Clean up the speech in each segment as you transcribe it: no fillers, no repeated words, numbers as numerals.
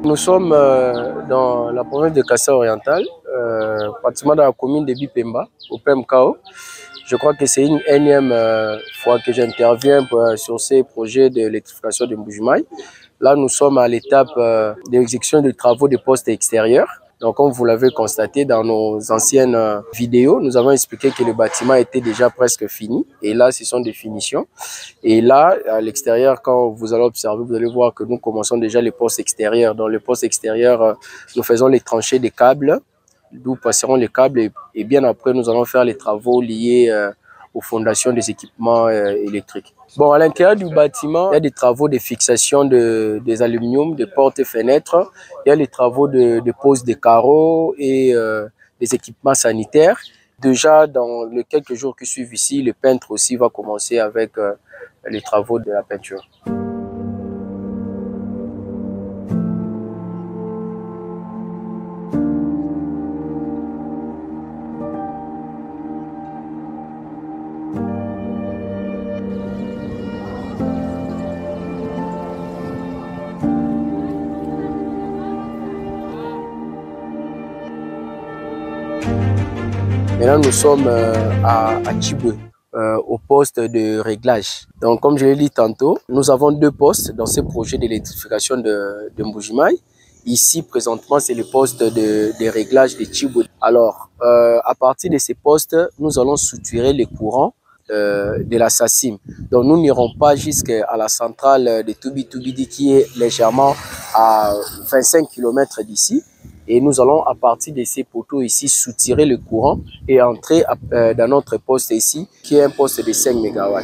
Nous sommes dans la province de Kasaï-Oriental, pratiquement dans la commune de Bipemba, au PMKO. Je crois que c'est une énième fois que j'interviens sur ces projets d'électrification de Mbuji-Mayi. Là, nous sommes à l'étape d'exécution de travaux de postes extérieurs. Donc, comme vous l'avez constaté dans nos anciennes vidéos, nous avons expliqué que le bâtiment était déjà presque fini. Et là, ce sont des finitions. Et là, à l'extérieur, quand vous allez observer, vous allez voir que nous commençons déjà les postes extérieurs. Dans les postes extérieurs, nous faisons les tranchées des câbles, d'où passeront les câbles. Et bien après, nous allons faire les travaux liés aux fondations des équipements électriques. Bon, à l'intérieur du bâtiment, il y a des travaux de fixation des aluminiums, des portes et fenêtres. Il y a les travaux de pose des carreaux et des équipements sanitaires. Déjà, dans les quelques jours qui suivent ici, le peintre aussi va commencer avec les travaux de la peinture. Maintenant, nous sommes à Tchiboué, au poste de réglage. Donc, comme je l'ai dit tantôt, nous avons deux postes dans ce projet d'électrification de Mbuji-Mayi. Ici, présentement, c'est le poste de réglage de Tchiboué. Alors, à partir de ces postes, nous allons soutirer les courants de la SACIM. Donc, nous n'irons pas jusqu'à la centrale de Toubidi qui est légèrement à 25 km d'ici. Et nous allons, à partir de ces poteaux ici, soutirer le courant et entrer dans notre poste ici, qui est un poste de 5 MW.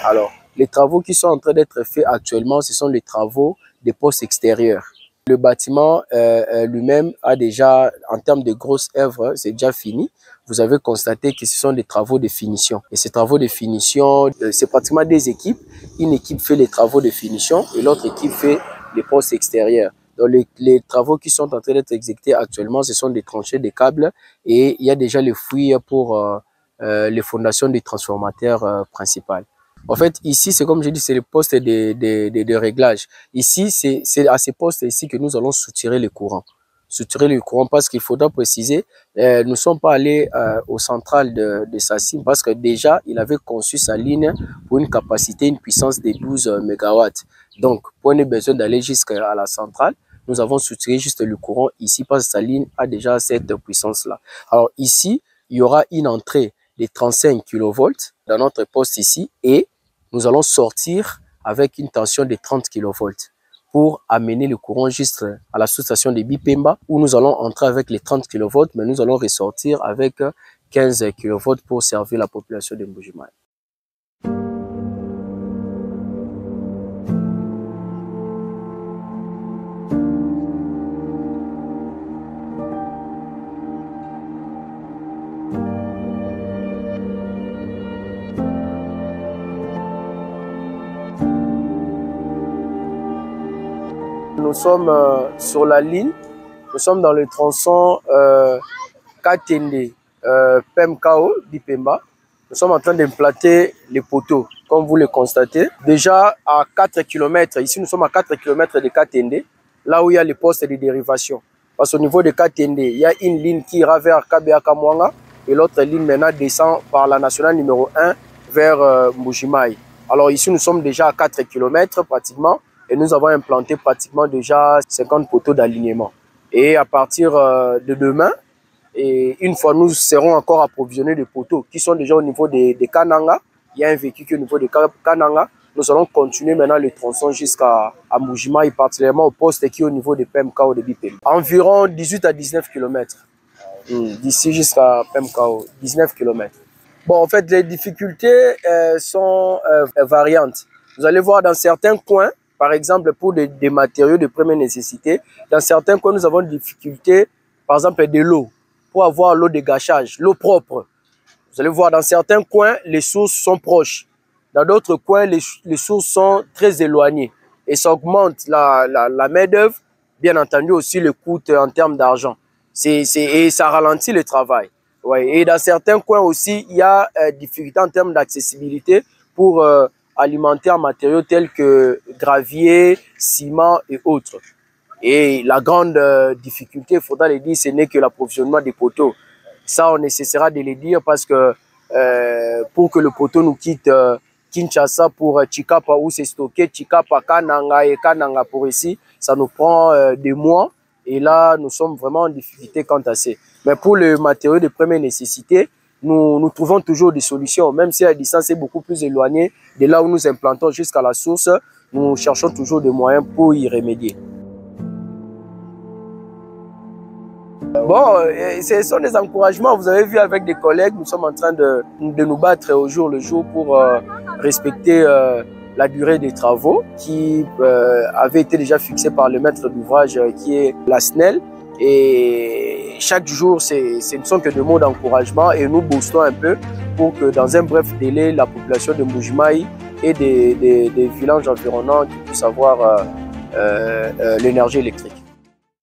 Alors, les travaux qui sont en train d'être faits actuellement, ce sont les travaux des postes extérieurs. Le bâtiment lui-même a déjà, en termes de grosses œuvres, c'est déjà fini. Vous avez constaté que ce sont des travaux de finition. Et ces travaux de finition, c'est pratiquement des équipes. Une équipe fait les travaux de finition et l'autre équipe fait les postes extérieurs. Donc les travaux qui sont en train d'être exécutés actuellement, ce sont des tranchées de câbles et il y a déjà les fouilles pour les fondations des transformateurs principales. En fait, ici, c'est comme je dis, c'est le poste de réglage. Ici, c'est à ces postes ici que nous allons soutirer le courant. Soutirer le courant parce qu'il faudra préciser, nous ne sommes pas allés au central de SACIM parce que déjà, il avait conçu sa ligne pour une capacité, une puissance de 12 MW. Donc, pour ne besoin d'aller jusqu'à la centrale, nous avons soutiré juste le courant ici parce que sa ligne a déjà cette puissance-là. Alors ici, il y aura une entrée de 35 kV dans notre poste ici et nous allons sortir avec une tension de 30 kV pour amener le courant juste à la sous-station de Bipemba où nous allons entrer avec les 30 kV, mais nous allons ressortir avec 15 kV pour servir la population de Mbuji-Mayi. Nous sommes sur la ligne, nous sommes dans le tronçon Katende, PMKO, Bipemba. Nous sommes en train d'implanter les poteaux, comme vous le constatez. Déjà à 4 km, ici nous sommes à 4 km de Katende, là où il y a les postes de dérivation. Parce qu'au niveau de Katende, il y a une ligne qui ira vers Kabea-Kamwanga et l'autre ligne maintenant descend par la nationale numéro 1 vers Mbuji-Mayi. Alors ici nous sommes déjà à 4 km pratiquement. Et nous avons implanté pratiquement déjà 50 poteaux d'alignement. Et à partir de demain, et une fois nous serons encore approvisionnés de poteaux qui sont déjà au niveau des Kananga. Il y a un véhicule qui est au niveau des Kananga. Nous allons continuer maintenant le tronçon jusqu'à Mbuji-Mayi, particulièrement au poste qui est au niveau des PMKO de Bipemba. Environ 18 à 19 km. D'ici jusqu'à PMKO, 19 km. Bon, en fait, les difficultés sont variantes. Vous allez voir dans certains coins, par exemple, pour des matériaux de première nécessité, dans certains coins, nous avons des difficultés, par exemple, de l'eau, pour avoir l'eau de gâchage, l'eau propre. Vous allez voir, dans certains coins, les sources sont proches. Dans d'autres coins, les sources sont très éloignées. Et ça augmente la main-d'œuvre, bien entendu aussi le coût en termes d'argent. Et ça ralentit le travail. Ouais. Et dans certains coins aussi, il y a difficulté en termes d'accessibilité pour alimenter en matériaux tels que gravier, ciment et autres. Et la grande difficulté, il faudra le dire, ce n'est que l'approvisionnement des poteaux. Ça, on nécessitera de le dire parce que pour que le poteau nous quitte Kinshasa pour Chikapa où c'est stocké, Chikapa, Kananga et Kananga pour ici, ça nous prend des mois. Et là, nous sommes vraiment en difficulté quant à ça. Mais pour le matériau de première nécessité, nous trouvons toujours des solutions. Même si la distance est beaucoup plus éloignée de là où nous implantons jusqu'à la source, nous cherchons toujours des moyens pour y remédier. Bon, ce sont des encouragements. Vous avez vu avec des collègues, nous sommes en train de nous battre au jour le jour pour respecter la durée des travaux qui avait été déjà fixée par le maître d'ouvrage qui est la SNEL. Et chaque jour, ce ne sont que des mots d'encouragement et nous boostons un peu pour que dans un bref délai, la population de Mbuji-Mayi et des villages environnants puissent avoir l'énergie électrique.